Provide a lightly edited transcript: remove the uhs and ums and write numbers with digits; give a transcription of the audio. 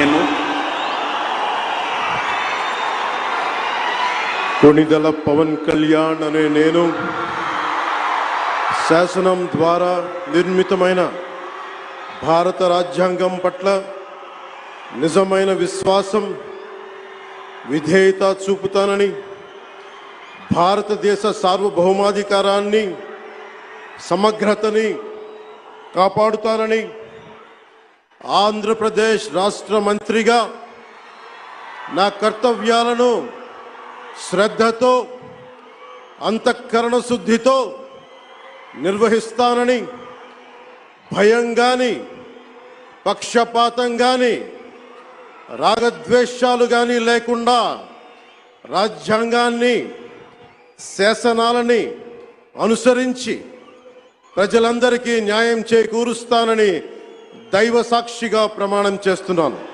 నేను కొణిదెల పవన్ కళ్యాణ్ అనే నేను శాసనం ద్వారా నిర్మితమైన భారత రాజ్యాంగం పట్ల నిజమైన విశ్వాసం విధేయత చూపుతానని, భారతదేశ సార్వభౌమాధికారాన్ని సమగ్రతని కాపాడుతానని, ఆంధ్రప్రదేశ్ రాష్ట్ర మంత్రిగా నా కర్తవ్యాలను శ్రద్ధతో అంతఃకరణ శుద్ధితో నిర్వహిస్తానని, భయం గాని పక్షపాతం గాని రాగద్వేషాలు గాని లేకుండా రాజ్యాంగాన్ని శాసనాలని అనుసరించి ప్రజలందరికీ న్యాయం చేకూరుస్తానని దైవ సాక్షిగా ప్రమాణం చేస్తున్నాను.